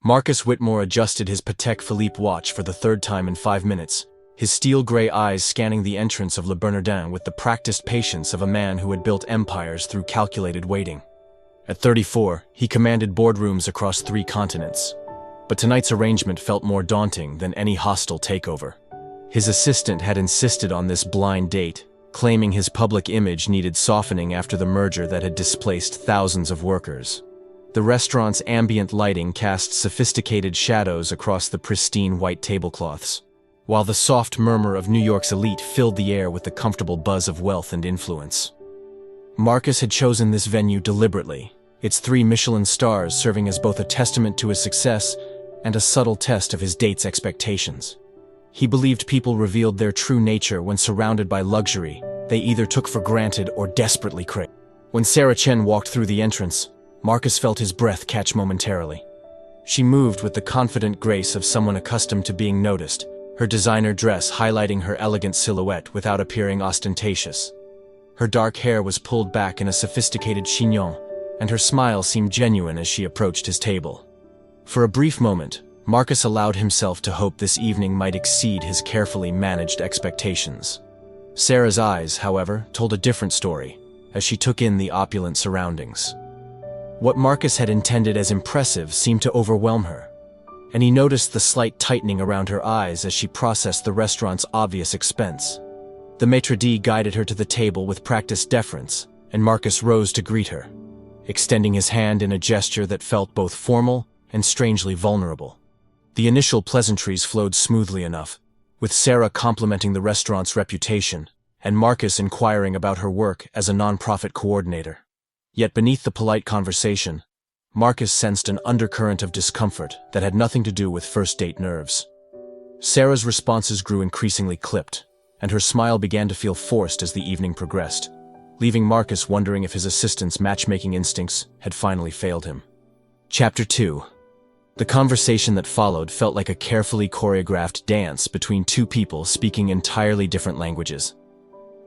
Marcus Whitmore adjusted his Patek Philippe watch for the third time in 5 minutes, his steel-gray eyes scanning the entrance of Le Bernardin with the practiced patience of a man who had built empires through calculated waiting. At 34, he commanded boardrooms across 3 continents. But tonight's arrangement felt more daunting than any hostile takeover. His assistant had insisted on this blind date, claiming his public image needed softening after the merger that had displaced thousands of workers. The restaurant's ambient lighting cast sophisticated shadows across the pristine white tablecloths, while the soft murmur of New York's elite filled the air with the comfortable buzz of wealth and influence. Marcus had chosen this venue deliberately, its 3 Michelin stars serving as both a testament to his success and a subtle test of his date's expectations. He believed people revealed their true nature when surrounded by luxury they either took for granted or desperately craved. When Sarah Chen walked through the entrance, Marcus felt his breath catch momentarily. She moved with the confident grace of someone accustomed to being noticed, her designer dress highlighting her elegant silhouette without appearing ostentatious. Her dark hair was pulled back in a sophisticated chignon, and her smile seemed genuine as she approached his table. For a brief moment, Marcus allowed himself to hope this evening might exceed his carefully managed expectations. Sarah's eyes, however, told a different story, as she took in the opulent surroundings. What Marcus had intended as impressive seemed to overwhelm her, and he noticed the slight tightening around her eyes as she processed the restaurant's obvious expense. The maitre d' guided her to the table with practiced deference, and Marcus rose to greet her, extending his hand in a gesture that felt both formal and strangely vulnerable. The initial pleasantries flowed smoothly enough, with Sarah complimenting the restaurant's reputation and Marcus inquiring about her work as a nonprofit coordinator. Yet beneath the polite conversation, Marcus sensed an undercurrent of discomfort that had nothing to do with first-date nerves. Sarah's responses grew increasingly clipped, and her smile began to feel forced as the evening progressed, leaving Marcus wondering if his assistant's matchmaking instincts had finally failed him. Chapter 2. The conversation that followed felt like a carefully choreographed dance between 2 people speaking entirely different languages.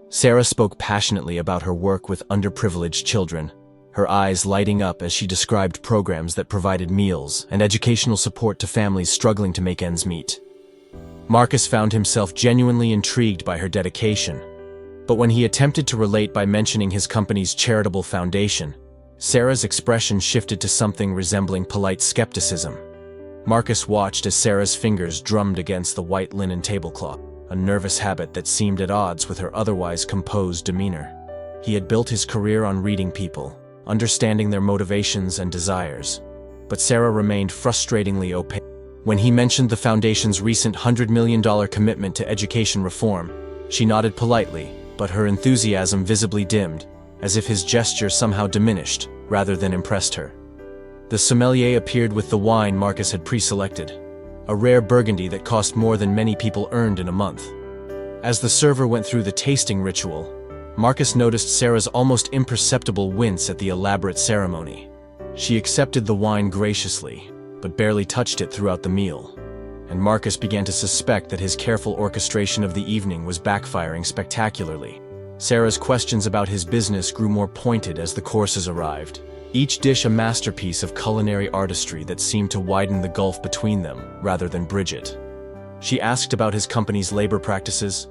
Sarah spoke passionately about her work with underprivileged children, her eyes lighting up as she described programs that provided meals and educational support to families struggling to make ends meet. Marcus found himself genuinely intrigued by her dedication, but when he attempted to relate by mentioning his company's charitable foundation, Sarah's expression shifted to something resembling polite skepticism. Marcus watched as Sarah's fingers drummed against the white linen tablecloth, a nervous habit that seemed at odds with her otherwise composed demeanor. He had built his career on reading people, understanding their motivations and desires, but Sarah remained frustratingly opaque. When he mentioned the foundation's recent $100 million commitment to education reform, she nodded politely, but her enthusiasm visibly dimmed, as if his gesture somehow diminished rather than impressed her. The sommelier appeared with the wine Marcus had pre-selected, a rare Burgundy that cost more than many people earned in a month. As the server went through the tasting ritual, Marcus noticed Sarah's almost imperceptible wince at the elaborate ceremony. She accepted the wine graciously, but barely touched it throughout the meal, and Marcus began to suspect that his careful orchestration of the evening was backfiring spectacularly. Sarah's questions about his business grew more pointed as the courses arrived, each dish a masterpiece of culinary artistry that seemed to widen the gulf between them rather than bridge it. She asked about his company's labor practices,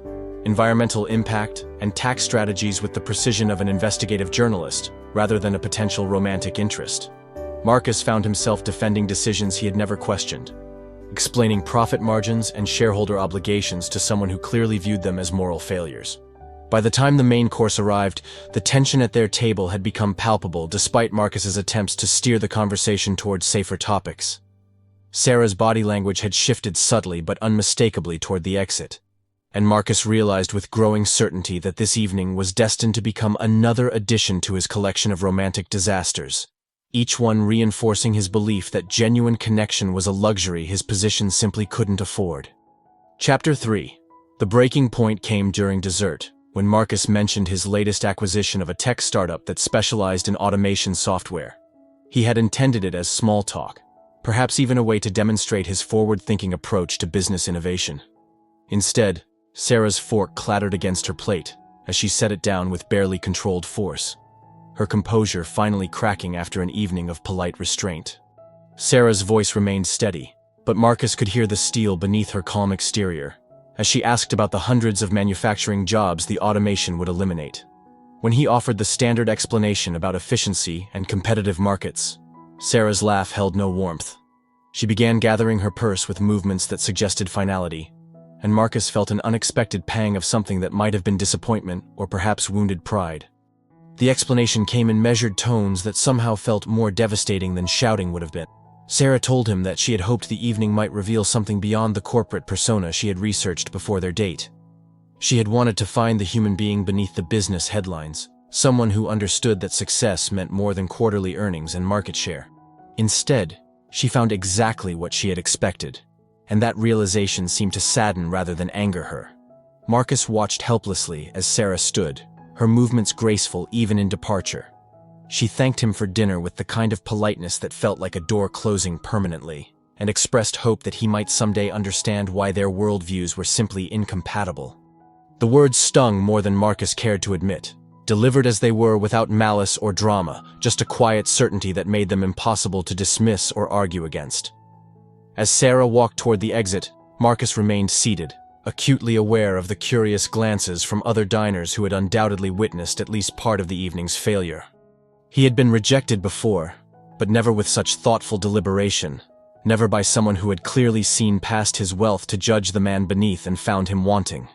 environmental impact, and tax strategies with the precision of an investigative journalist rather than a potential romantic interest. Marcus found himself defending decisions he had never questioned, explaining profit margins and shareholder obligations to someone who clearly viewed them as moral failures. By the time the main course arrived, the tension at their table had become palpable despite Marcus's attempts to steer the conversation towards safer topics. Sarah's body language had shifted subtly but unmistakably toward the exit, and Marcus realized with growing certainty that this evening was destined to become another addition to his collection of romantic disasters, each one reinforcing his belief that genuine connection was a luxury his position simply couldn't afford. Chapter 3. The breaking point came during dessert, when Marcus mentioned his latest acquisition of a tech startup that specialized in automation software. He had intended it as small talk, perhaps even a way to demonstrate his forward-thinking approach to business innovation. Instead, Sarah's fork clattered against her plate as she set it down with barely controlled force, her composure finally cracking after an evening of polite restraint. Sarah's voice remained steady, but Marcus could hear the steel beneath her calm exterior, as she asked about the hundreds of manufacturing jobs the automation would eliminate. When he offered the standard explanation about efficiency and competitive markets, Sarah's laugh held no warmth. She began gathering her purse with movements that suggested finality, and Marcus felt an unexpected pang of something that might have been disappointment or perhaps wounded pride. The explanation came in measured tones that somehow felt more devastating than shouting would have been. Sarah told him that she had hoped the evening might reveal something beyond the corporate persona she had researched before their date. She had wanted to find the human being beneath the business headlines, someone who understood that success meant more than quarterly earnings and market share. Instead, she found exactly what she had expected, and that realization seemed to sadden rather than anger her. Marcus watched helplessly as Sarah stood, her movements graceful even in departure. She thanked him for dinner with the kind of politeness that felt like a door closing permanently, and expressed hope that he might someday understand why their worldviews were simply incompatible. The words stung more than Marcus cared to admit, delivered as they were without malice or drama, just a quiet certainty that made them impossible to dismiss or argue against. As Sarah walked toward the exit, Marcus remained seated, acutely aware of the curious glances from other diners who had undoubtedly witnessed at least part of the evening's failure. He had been rejected before, but never with such thoughtful deliberation, never by someone who had clearly seen past his wealth to judge the man beneath and found him wanting.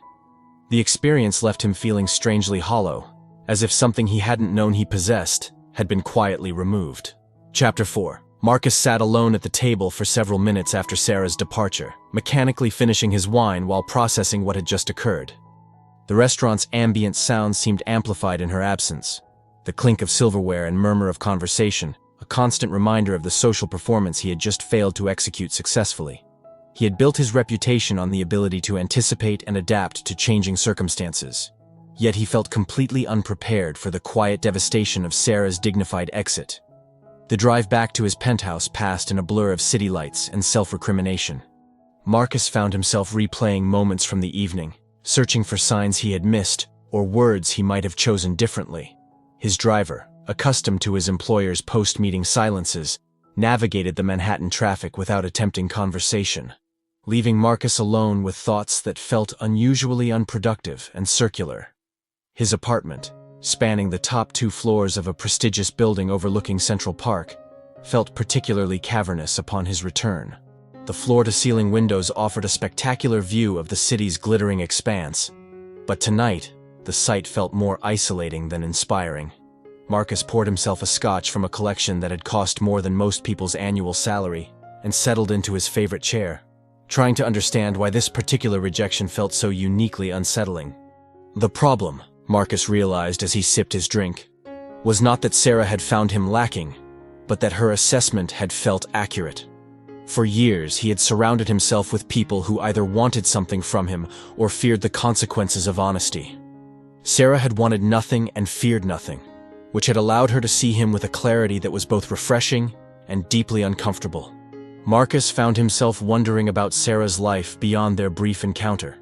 The experience left him feeling strangely hollow, as if something he hadn't known he possessed had been quietly removed. Chapter 4. Marcus sat alone at the table for several minutes after Sarah's departure, mechanically finishing his wine while processing what had just occurred. The restaurant's ambient sounds seemed amplified in her absence. The clink of silverware and murmur of conversation, a constant reminder of the social performance he had just failed to execute successfully. He had built his reputation on the ability to anticipate and adapt to changing circumstances. Yet he felt completely unprepared for the quiet devastation of Sarah's dignified exit. The drive back to his penthouse passed in a blur of city lights and self-recrimination. Marcus found himself replaying moments from the evening, searching for signs he had missed or words he might have chosen differently. His driver, accustomed to his employer's post-meeting silences, navigated the Manhattan traffic without attempting conversation, leaving Marcus alone with thoughts that felt unusually unproductive and circular. His apartment, spanning the top 2 floors of a prestigious building overlooking Central Park, felt particularly cavernous upon his return. The floor-to-ceiling windows offered a spectacular view of the city's glittering expanse, but tonight, the sight felt more isolating than inspiring. Marcus poured himself a scotch from a collection that had cost more than most people's annual salary and settled into his favorite chair, trying to understand why this particular rejection felt so uniquely unsettling. The problem, Marcus realized as he sipped his drink, was not that Sarah had found him lacking, but that her assessment had felt accurate. For years, he had surrounded himself with people who either wanted something from him or feared the consequences of honesty. Sarah had wanted nothing and feared nothing, which had allowed her to see him with a clarity that was both refreshing and deeply uncomfortable. Marcus found himself wondering about Sarah's life beyond their brief encounter,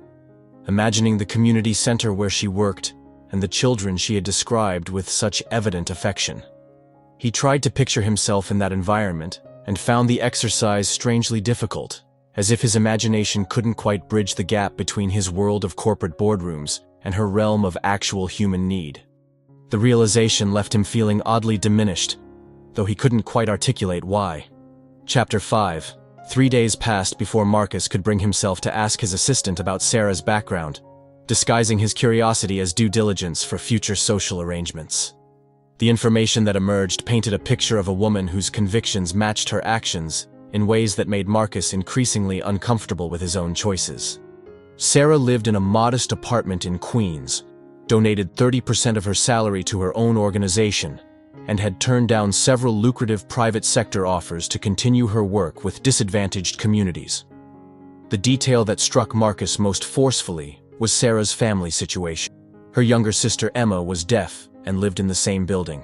imagining the community center where she worked and the children she had described with such evident affection. He tried to picture himself in that environment and found the exercise strangely difficult, as if his imagination couldn't quite bridge the gap between his world of corporate boardrooms and her realm of actual human need. The realization left him feeling oddly diminished, though he couldn't quite articulate why. Chapter 5. 3 days passed before Marcus could bring himself to ask his assistant about Sarah's background, disguising his curiosity as due diligence for future social arrangements. The information that emerged painted a picture of a woman whose convictions matched her actions in ways that made Marcus increasingly uncomfortable with his own choices. Sarah lived in a modest apartment in Queens, donated 30% of her salary to her own organization, and had turned down several lucrative private sector offers to continue her work with disadvantaged communities. The detail that struck Marcus most forcefully was Sarah's family situation. Her younger sister Emma was deaf and lived in the same building,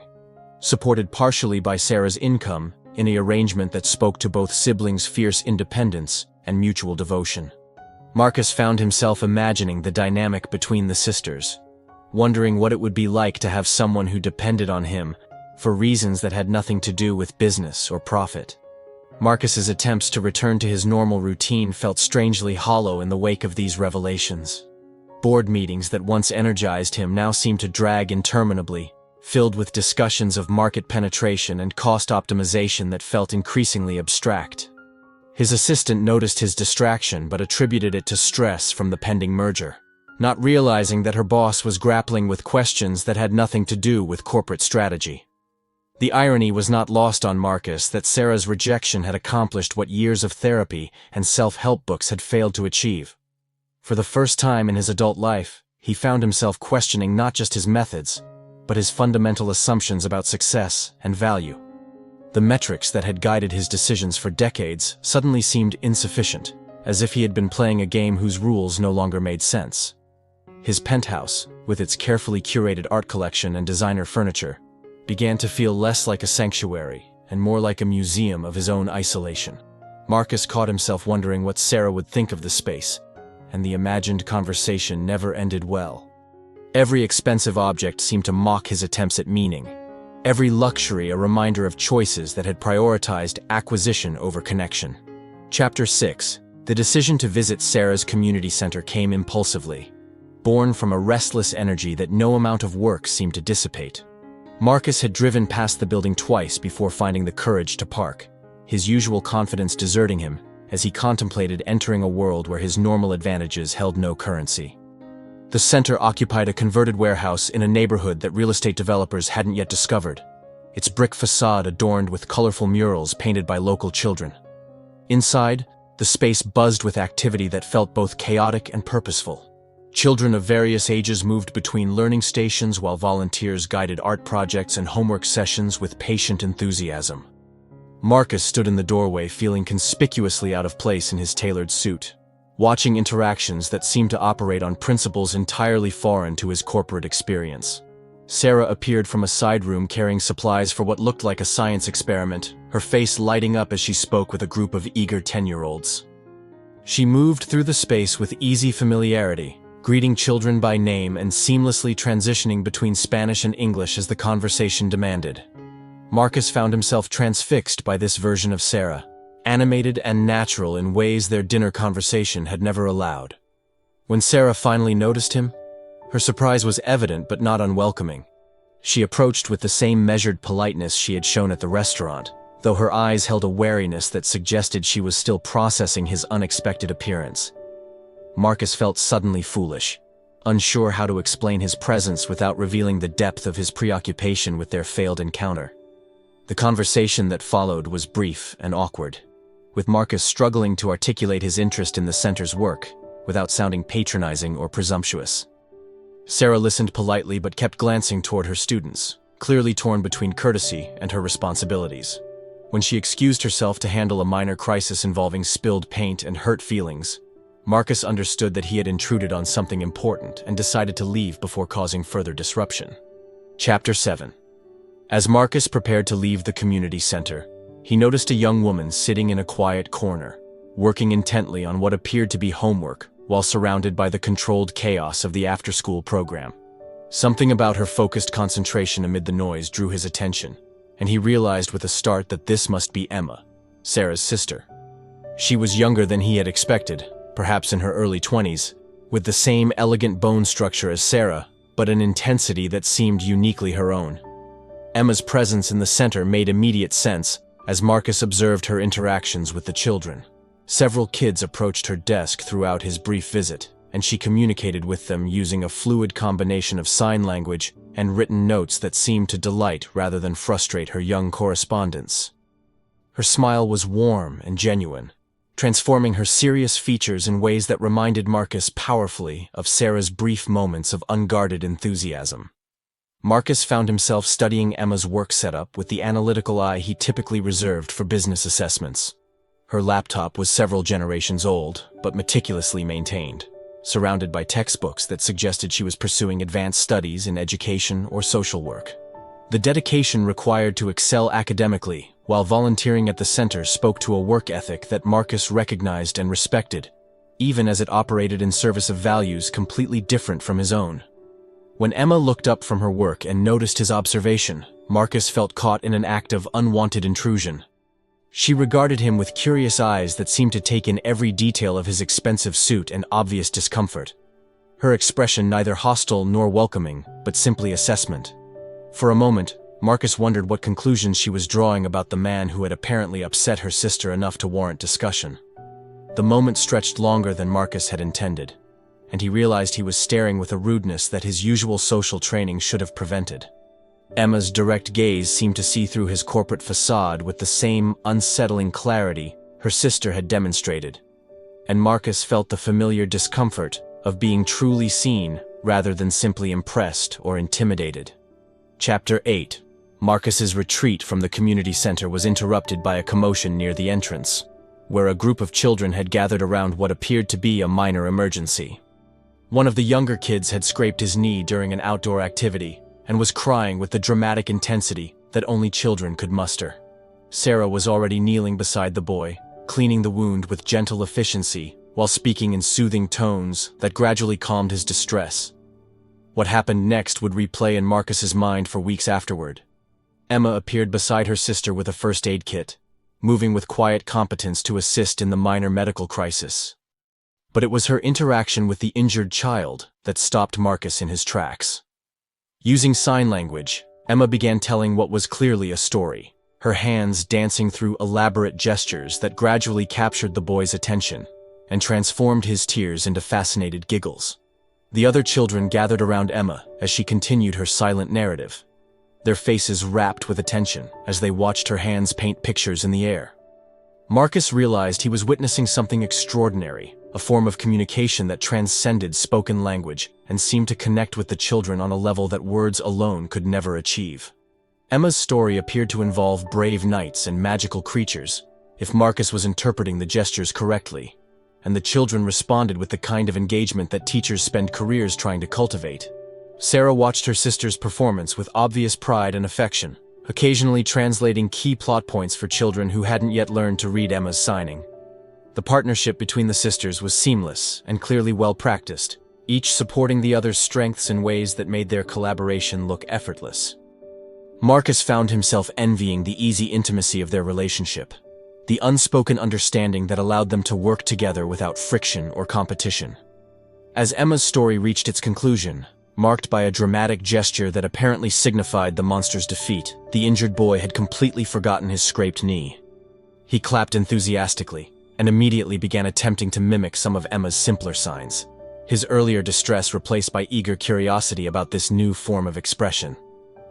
supported partially by Sarah's income in an arrangement that spoke to both siblings' fierce independence and mutual devotion. Marcus found himself imagining the dynamic between the sisters, wondering what it would be like to have someone who depended on him for reasons that had nothing to do with business or profit. Marcus's attempts to return to his normal routine felt strangely hollow in the wake of these revelations. Board meetings that once energized him now seemed to drag interminably, filled with discussions of market penetration and cost optimization that felt increasingly abstract. His assistant noticed his distraction but attributed it to stress from the pending merger, not realizing that her boss was grappling with questions that had nothing to do with corporate strategy. The irony was not lost on Marcus that Sarah's rejection had accomplished what years of therapy and self-help books had failed to achieve. For the first time in his adult life, he found himself questioning not just his methods, but his fundamental assumptions about success and value. The metrics that had guided his decisions for decades suddenly seemed insufficient, as if he had been playing a game whose rules no longer made sense. His penthouse, with its carefully curated art collection and designer furniture, began to feel less like a sanctuary and more like a museum of his own isolation. Marcus caught himself wondering what Sarah would think of the space, and the imagined conversation never ended well. Every expensive object seemed to mock his attempts at meaning, every luxury a reminder of choices that had prioritized acquisition over connection. Chapter 6. The decision to visit Sarah's community center came impulsively, born from a restless energy that no amount of work seemed to dissipate. Marcus had driven past the building twice before finding the courage to park, his usual confidence deserting him as he contemplated entering a world where his normal advantages held no currency. The center occupied a converted warehouse in a neighborhood that real estate developers hadn't yet discovered, its brick facade adorned with colorful murals painted by local children. Inside, the space buzzed with activity that felt both chaotic and purposeful. Children of various ages moved between learning stations while volunteers guided art projects and homework sessions with patient enthusiasm. Marcus stood in the doorway feeling conspicuously out of place in his tailored suit, watching interactions that seemed to operate on principles entirely foreign to his corporate experience. Sarah appeared from a side room carrying supplies for what looked like a science experiment, her face lighting up as she spoke with a group of eager 10-year-olds. She moved through the space with easy familiarity, greeting children by name and seamlessly transitioning between Spanish and English as the conversation demanded. Marcus found himself transfixed by this version of Sarah, animated and natural in ways their dinner conversation had never allowed. When Sarah finally noticed him, her surprise was evident but not unwelcoming. She approached with the same measured politeness she had shown at the restaurant, though her eyes held a wariness that suggested she was still processing his unexpected appearance. Marcus felt suddenly foolish, unsure how to explain his presence without revealing the depth of his preoccupation with their failed encounter. The conversation that followed was brief and awkward, with Marcus struggling to articulate his interest in the center's work without sounding patronizing or presumptuous. Sarah listened politely but kept glancing toward her students, clearly torn between courtesy and her responsibilities. When she excused herself to handle a minor crisis involving spilled paint and hurt feelings, Marcus understood that he had intruded on something important and decided to leave before causing further disruption. Chapter 7. As Marcus prepared to leave the community center, he noticed a young woman sitting in a quiet corner, working intently on what appeared to be homework while surrounded by the controlled chaos of the after-school program. Something about her focused concentration amid the noise drew his attention, and he realized with a start that this must be Emma, Sarah's sister. She was younger than he had expected, perhaps in her early 20s, with the same elegant bone structure as Sarah, but an intensity that seemed uniquely her own. Emma's presence in the center made immediate sense as Marcus observed her interactions with the children. Several kids approached her desk throughout his brief visit, and she communicated with them using a fluid combination of sign language and written notes that seemed to delight rather than frustrate her young correspondents. Her smile was warm and genuine, transforming her serious features in ways that reminded Marcus powerfully of Sarah's brief moments of unguarded enthusiasm. Marcus found himself studying Emma's work setup with the analytical eye he typically reserved for business assessments. Her laptop was several generations old, but meticulously maintained, surrounded by textbooks that suggested she was pursuing advanced studies in education or social work. The dedication required to excel academically while volunteering at the center spoke to a work ethic that Marcus recognized and respected, even as it operated in service of values completely different from his own. When Emma looked up from her work and noticed his observation, Marcus felt caught in an act of unwanted intrusion. She regarded him with curious eyes that seemed to take in every detail of his expensive suit and obvious discomfort. Her expression neither hostile nor welcoming, but simply assessment. For a moment, Marcus wondered what conclusions she was drawing about the man who had apparently upset her sister enough to warrant discussion. The moment stretched longer than Marcus had intended, and he realized he was staring with a rudeness that his usual social training should have prevented. Emma's direct gaze seemed to see through his corporate facade with the same unsettling clarity her sister had demonstrated, and Marcus felt the familiar discomfort of being truly seen rather than simply impressed or intimidated. Chapter 8. Marcus's retreat from the community center was interrupted by a commotion near the entrance, where a group of children had gathered around what appeared to be a minor emergency. One of the younger kids had scraped his knee during an outdoor activity and was crying with the dramatic intensity that only children could muster. Sarah was already kneeling beside the boy, cleaning the wound with gentle efficiency while speaking in soothing tones that gradually calmed his distress. What happened next would replay in Marcus's mind for weeks afterward. Emma appeared beside her sister with a first aid kit, moving with quiet competence to assist in the minor medical crisis. But it was her interaction with the injured child that stopped Marcus in his tracks. Using sign language, Emma began telling what was clearly a story, her hands dancing through elaborate gestures that gradually captured the boy's attention and transformed his tears into fascinated giggles. The other children gathered around Emma as she continued her silent narrative, their faces rapt with attention as they watched her hands paint pictures in the air. Marcus realized he was witnessing something extraordinary, a form of communication that transcended spoken language and seemed to connect with the children on a level that words alone could never achieve. Emma's story appeared to involve brave knights and magical creatures, if Marcus was interpreting the gestures correctly, and the children responded with the kind of engagement that teachers spend careers trying to cultivate. Sarah watched her sister's performance with obvious pride and affection, occasionally translating key plot points for children who hadn't yet learned to read Emma's signing. The partnership between the sisters was seamless and clearly well-practiced, each supporting the other's strengths in ways that made their collaboration look effortless. Marcus found himself envying the easy intimacy of their relationship, the unspoken understanding that allowed them to work together without friction or competition. As Emma's story reached its conclusion, marked by a dramatic gesture that apparently signified the monster's defeat, the injured boy had completely forgotten his scraped knee. He clapped enthusiastically and immediately began attempting to mimic some of Emma's simpler signs, his earlier distress replaced by eager curiosity about this new form of expression.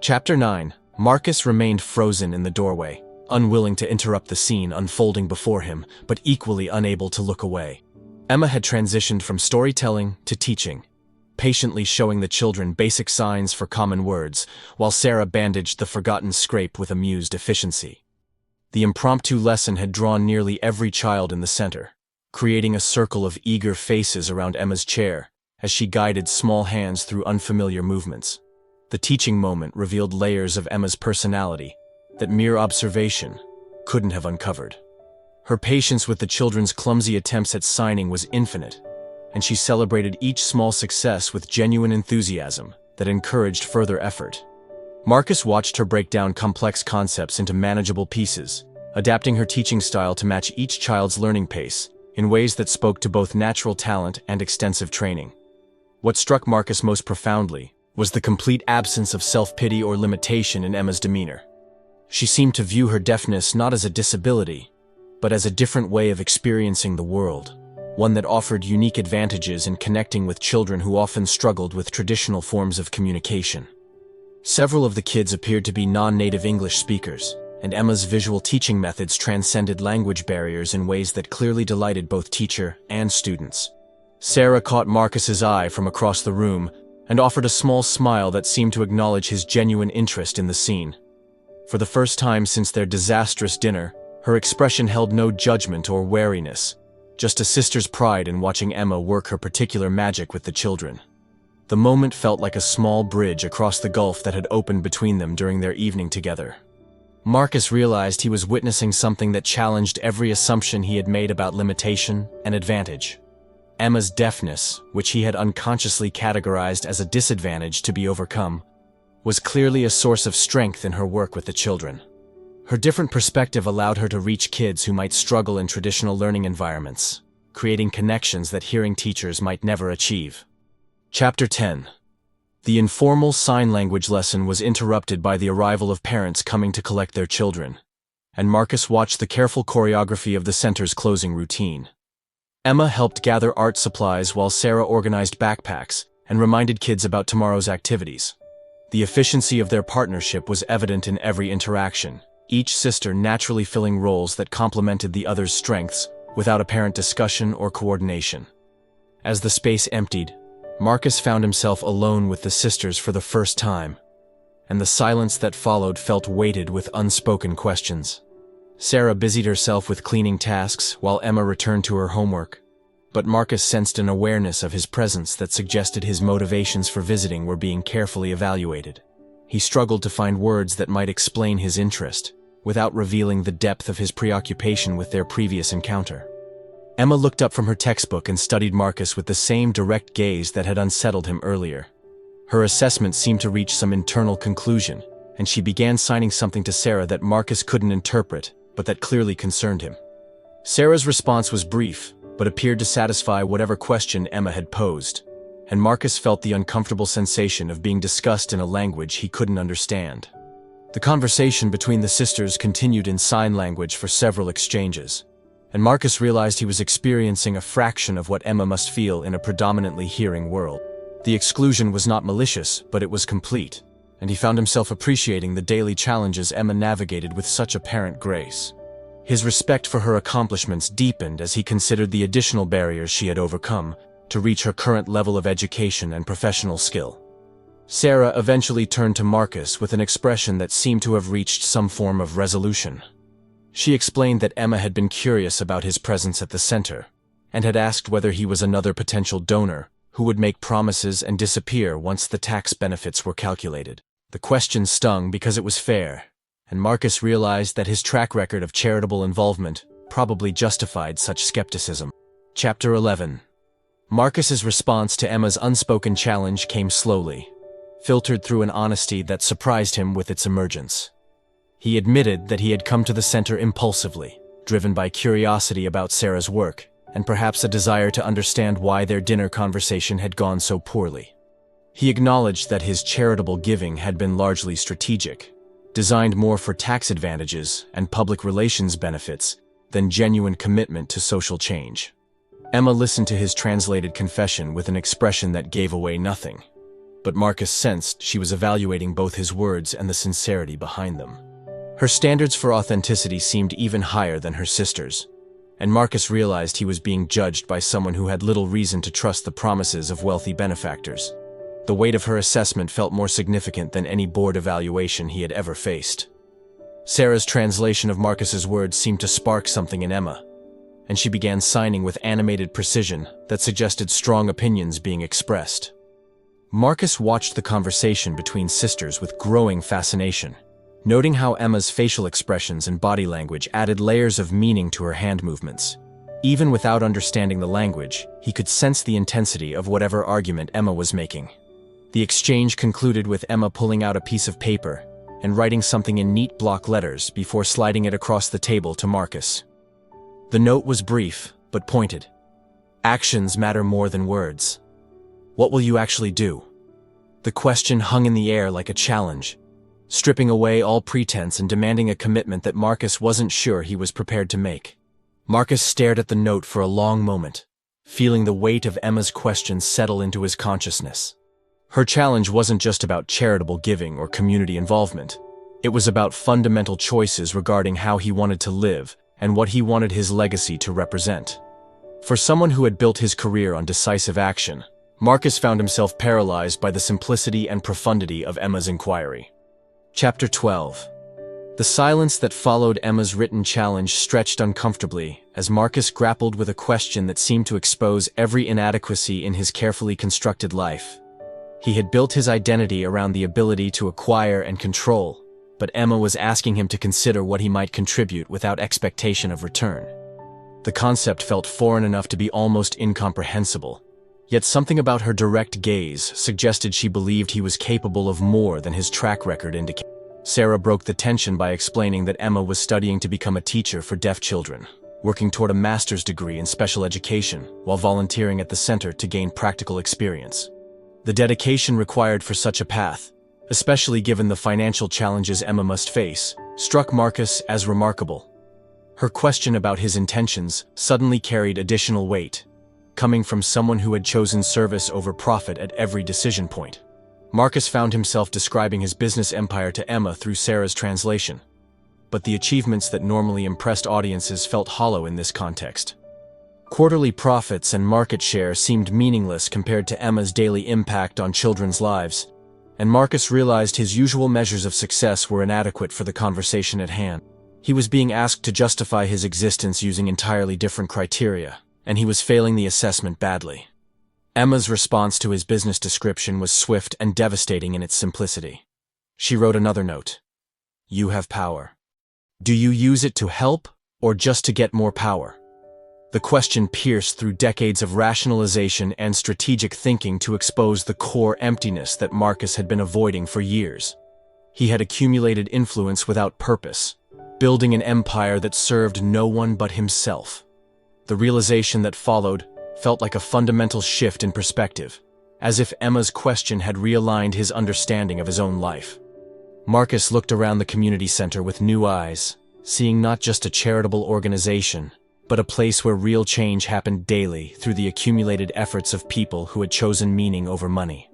Chapter 9. Marcus remained frozen in the doorway, unwilling to interrupt the scene unfolding before him, but equally unable to look away. Emma had transitioned from storytelling to teaching, patiently showing the children basic signs for common words, while Sarah bandaged the forgotten scrape with amused efficiency. The impromptu lesson had drawn nearly every child in the center, creating a circle of eager faces around Emma's chair as she guided small hands through unfamiliar movements. The teaching moment revealed layers of Emma's personality that mere observation couldn't have uncovered. Her patience with the children's clumsy attempts at signing was infinite, and she celebrated each small success with genuine enthusiasm that encouraged further effort. Marcus watched her break down complex concepts into manageable pieces, adapting her teaching style to match each child's learning pace in ways that spoke to both natural talent and extensive training. What struck Marcus most profoundly was the complete absence of self-pity or limitation in Emma's demeanor. She seemed to view her deafness not as a disability, but as a different way of experiencing the world, one that offered unique advantages in connecting with children who often struggled with traditional forms of communication. Several of the kids appeared to be non-native English speakers, and Emma's visual teaching methods transcended language barriers in ways that clearly delighted both teacher and students. Sarah caught Marcus's eye from across the room and offered a small smile that seemed to acknowledge his genuine interest in the scene. For the first time since their disastrous dinner, her expression held no judgment or wariness, just a sister's pride in watching Emma work her particular magic with the children. The moment felt like a small bridge across the gulf that had opened between them during their evening together. Marcus realized he was witnessing something that challenged every assumption he had made about limitation and advantage. Emma's deafness, which he had unconsciously categorized as a disadvantage to be overcome, was clearly a source of strength in her work with the children. Her different perspective allowed her to reach kids who might struggle in traditional learning environments, creating connections that hearing teachers might never achieve. Chapter 10. The informal sign language lesson was interrupted by the arrival of parents coming to collect their children, and Marcus watched the careful choreography of the center's closing routine. Emma helped gather art supplies while Sarah organized backpacks and reminded kids about tomorrow's activities. The efficiency of their partnership was evident in every interaction, each sister naturally filling roles that complemented the other's strengths without apparent discussion or coordination. As the space emptied, Marcus found himself alone with the sisters for the first time, and the silence that followed felt weighted with unspoken questions. Sarah busied herself with cleaning tasks while Emma returned to her homework, but Marcus sensed an awareness of his presence that suggested his motivations for visiting were being carefully evaluated. He struggled to find words that might explain his interest, without revealing the depth of his preoccupation with their previous encounter. Emma looked up from her textbook and studied Marcus with the same direct gaze that had unsettled him earlier. Her assessment seemed to reach some internal conclusion, and she began signing something to Sarah that Marcus couldn't interpret, but that clearly concerned him. Sarah's response was brief, but appeared to satisfy whatever question Emma had posed, and Marcus felt the uncomfortable sensation of being discussed in a language he couldn't understand. The conversation between the sisters continued in sign language for several exchanges, and Marcus realized he was experiencing a fraction of what Emma must feel in a predominantly hearing world. The exclusion was not malicious, but it was complete, and he found himself appreciating the daily challenges Emma navigated with such apparent grace. His respect for her accomplishments deepened as he considered the additional barriers she had overcome to reach her current level of education and professional skill. Sarah eventually turned to Marcus with an expression that seemed to have reached some form of resolution. She explained that Emma had been curious about his presence at the center, and had asked whether he was another potential donor who would make promises and disappear once the tax benefits were calculated. The question stung because it was fair, and Marcus realized that his track record of charitable involvement probably justified such skepticism. Chapter 11. Marcus's response to Emma's unspoken challenge came slowly, filtered through an honesty that surprised him with its emergence. He admitted that he had come to the center impulsively, driven by curiosity about Sarah's work, and perhaps a desire to understand why their dinner conversation had gone so poorly. He acknowledged that his charitable giving had been largely strategic, designed more for tax advantages and public relations benefits than genuine commitment to social change. Emma listened to his translated confession with an expression that gave away nothing, but Marcus sensed she was evaluating both his words and the sincerity behind them. Her standards for authenticity seemed even higher than her sister's, and Marcus realized he was being judged by someone who had little reason to trust the promises of wealthy benefactors. The weight of her assessment felt more significant than any board evaluation he had ever faced. Sarah's translation of Marcus's words seemed to spark something in Emma, and she began signing with animated precision that suggested strong opinions being expressed. Marcus watched the conversation between sisters with growing fascination, noting how Emma's facial expressions and body language added layers of meaning to her hand movements. Even without understanding the language, he could sense the intensity of whatever argument Emma was making. The exchange concluded with Emma pulling out a piece of paper and writing something in neat block letters before sliding it across the table to Marcus. The note was brief, but pointed. Actions matter more than words. What will you actually do? The question hung in the air like a challenge, stripping away all pretense and demanding a commitment that Marcus wasn't sure he was prepared to make. Marcus stared at the note for a long moment, feeling the weight of Emma's question settle into his consciousness. Her challenge wasn't just about charitable giving or community involvement. It was about fundamental choices regarding how he wanted to live and what he wanted his legacy to represent. For someone who had built his career on decisive action, Marcus found himself paralyzed by the simplicity and profundity of Emma's inquiry. Chapter 12. The silence that followed Emma's written challenge stretched uncomfortably as Marcus grappled with a question that seemed to expose every inadequacy in his carefully constructed life. He had built his identity around the ability to acquire and control, but Emma was asking him to consider what he might contribute without expectation of return. The concept felt foreign enough to be almost incomprehensible, yet something about her direct gaze suggested she believed he was capable of more than his track record indicated. Sarah broke the tension by explaining that Emma was studying to become a teacher for deaf children, working toward a master's degree in special education while volunteering at the center to gain practical experience. The dedication required for such a path, especially given the financial challenges Emma must face, struck Marcus as remarkable. Her question about his intentions suddenly carried additional weight, coming from someone who had chosen service over profit at every decision point. Marcus found himself describing his business empire to Emma through Sarah's translation, but the achievements that normally impressed audiences felt hollow in this context. Quarterly profits and market share seemed meaningless compared to Emma's daily impact on children's lives, and Marcus realized his usual measures of success were inadequate for the conversation at hand. He was being asked to justify his existence using entirely different criteria, and he was failing the assessment badly. Emma's response to his business description was swift and devastating in its simplicity. She wrote another note. "You have power. Do you use it to help, or just to get more power?" The question pierced through decades of rationalization and strategic thinking to expose the core emptiness that Marcus had been avoiding for years. He had accumulated influence without purpose, building an empire that served no one but himself. The realization that followed felt like a fundamental shift in perspective, as if Emma's question had realigned his understanding of his own life. Marcus looked around the community center with new eyes, seeing not just a charitable organization, but a place where real change happened daily through the accumulated efforts of people who had chosen meaning over money.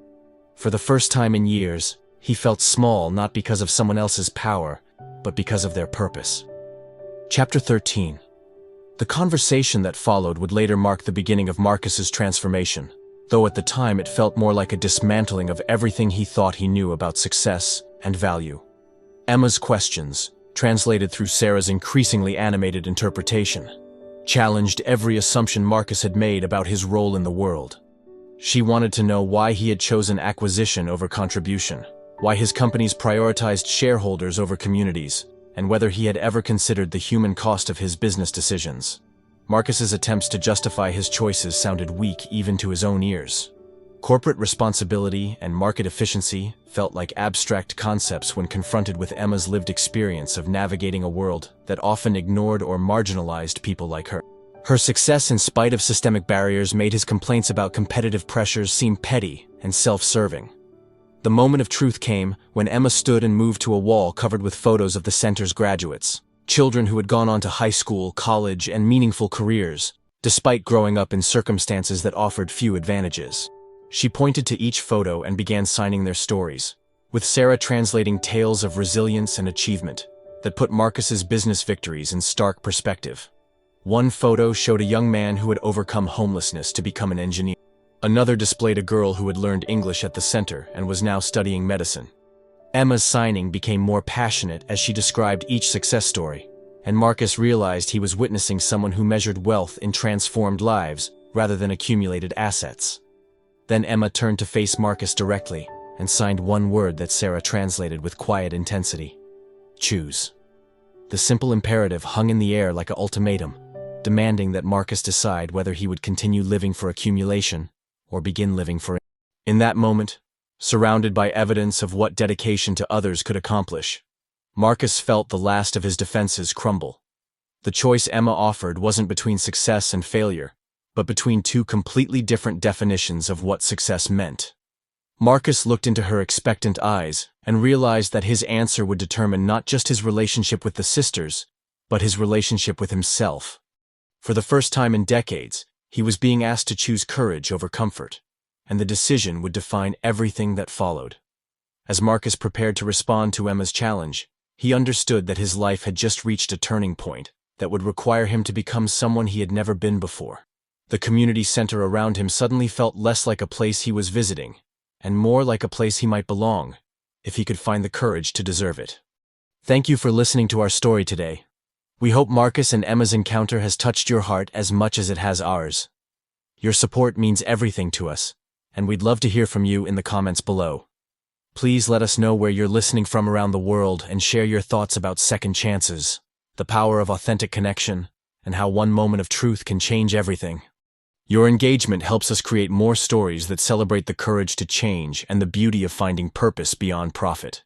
For the first time in years, he felt small not because of someone else's power, but because of their purpose. Chapter 13. The conversation that followed would later mark the beginning of Marcus's transformation, though at the time it felt more like a dismantling of everything he thought he knew about success and value. Emma's questions, translated through Sarah's increasingly animated interpretation, challenged every assumption Marcus had made about his role in the world. She wanted to know why he had chosen acquisition over contribution, why his companies prioritized shareholders over communities, and whether he had ever considered the human cost of his business decisions. Marcus's attempts to justify his choices sounded weak even to his own ears. Corporate responsibility and market efficiency felt like abstract concepts when confronted with Emma's lived experience of navigating a world that often ignored or marginalized people like her. Her success in spite of systemic barriers made his complaints about competitive pressures seem petty and self-serving. The moment of truth came when Emma stood and moved to a wall covered with photos of the center's graduates, children who had gone on to high school, college, and meaningful careers, despite growing up in circumstances that offered few advantages. She pointed to each photo and began signing their stories, with Sarah translating tales of resilience and achievement that put Marcus's business victories in stark perspective. One photo showed a young man who had overcome homelessness to become an engineer. Another displayed a girl who had learned English at the center and was now studying medicine. Emma's signing became more passionate as she described each success story, and Marcus realized he was witnessing someone who measured wealth in transformed lives rather than accumulated assets. Then Emma turned to face Marcus directly and signed one word that Sarah translated with quiet intensity. Choose. The simple imperative hung in the air like an ultimatum, demanding that Marcus decide whether he would continue living for accumulation or begin living for. In that moment, surrounded by evidence of what dedication to others could accomplish, Marcus felt the last of his defenses crumble. The choice Emma offered wasn't between success and failure, but between two completely different definitions of what success meant. Marcus looked into her expectant eyes and realized that his answer would determine not just his relationship with the sisters, but his relationship with himself. For the first time in decades, he was being asked to choose courage over comfort, and the decision would define everything that followed. As Marcus prepared to respond to Emma's challenge, he understood that his life had just reached a turning point that would require him to become someone he had never been before. The community center around him suddenly felt less like a place he was visiting, and more like a place he might belong, if he could find the courage to deserve it. Thank you for listening to our story today. We hope Marcus and Emma's encounter has touched your heart as much as it has ours. Your support means everything to us, and we'd love to hear from you in the comments below. Please let us know where you're listening from around the world and share your thoughts about second chances, the power of authentic connection, and how one moment of truth can change everything. Your engagement helps us create more stories that celebrate the courage to change and the beauty of finding purpose beyond profit.